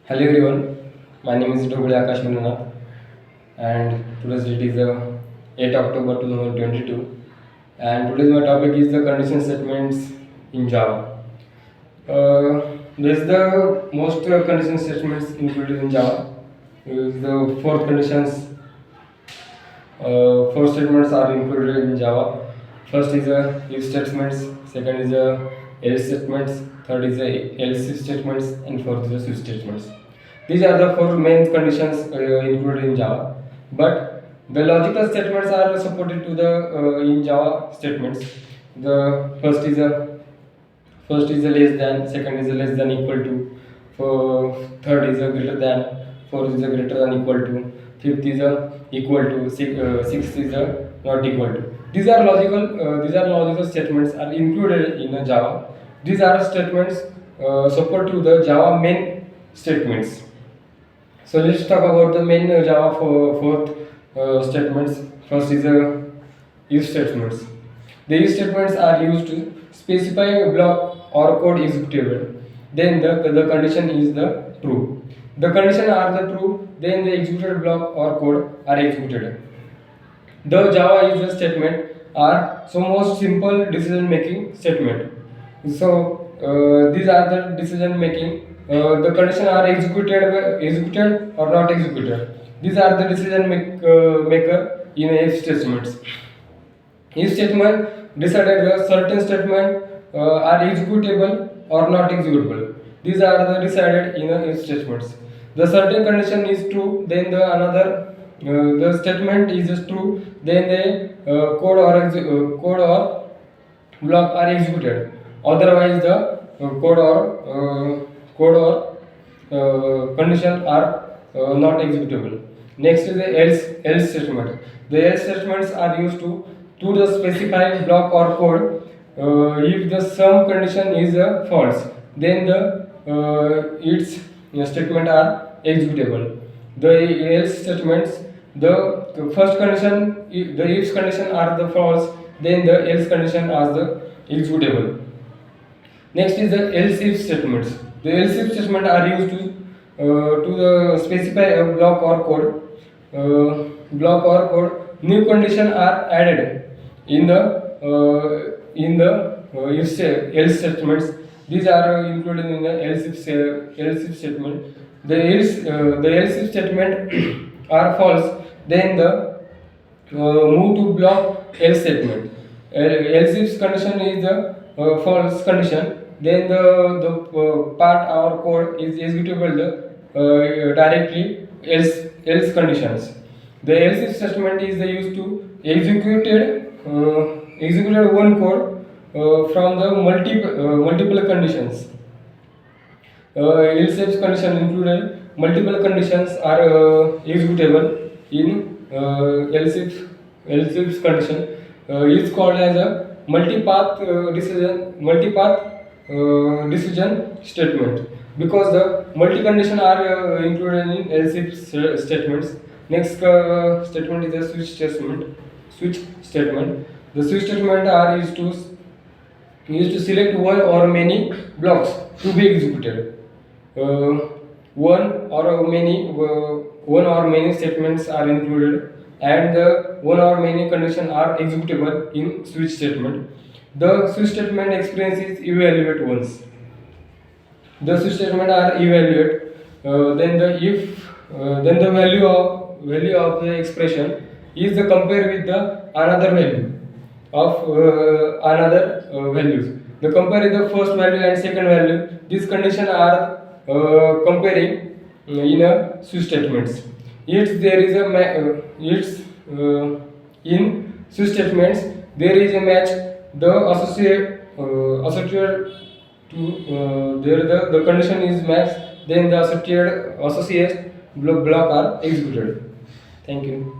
Hello everyone, my name is Dogule Akash Minanath and today's date is 8 October 2022 and today's my topic is the condition statements in Java. This is the most condition statements included in Java. Is the fourth conditions, four statements are included in Java. First is if statements, second is else statements, third is else if statements, and fourth is switch statements. These are the four main conditions included in Java. But the logical statements are supported to the in Java statements. The first is a less than, second is a less than equal to, for third is a greater than, fourth is a greater than equal to, fifth is a equal to, sixth is a not equal to. These are logical statements are included in the Java. These are statements support to the Java main statements. So let's talk about the main Java fourth statements. First is if statements. The if statements are used to specify a block or code executable. Then the condition is the true. The condition are the true. Then the executed block or code are executed. The Java is a statement are so most simple decision making statement. So these are the decision making. The condition are executed or not executed. These are the decision maker in if statements. If statement decided the certain statement are executable or not executable. These are the decided in if statements. The certain condition is true, then the another the statement is true, then the code or block are executed. Otherwise, the condition are not executable. Next is the else statement. The else statements are used to the specify block or code. If the some condition is false, then the its statement are executable. The else statements, the first condition, the if condition are the false, then the else condition are the executable. Next is the else if statements. The else if statement are used to the specify a block or code. New condition are added in the else statements. These are included in the else if statement. The else if statement are false, then the move to block else statement. Else if condition is the false condition, then the part or code is executable directly else conditions. The else if statement is used to executed one code from the multiple conditions. Else if condition included multiple conditions are executable in else if condition is called as a decision statement, because the multi condition are included in else if statements. Next statement is a switch statement. The switch statement are used to select one or many blocks to be executed. One or many statements are included, and one or many conditions are executable in switch statement. The switch statement experience is evaluate once. The switch statement are evaluate. Then the value of the expression is the compare with the another value of another values. The compare is the first value and second value. These conditions are comparing in a switch statements. In switch statements there is a match. The associated to there the condition is matched. Then the associated block are executed. Thank you.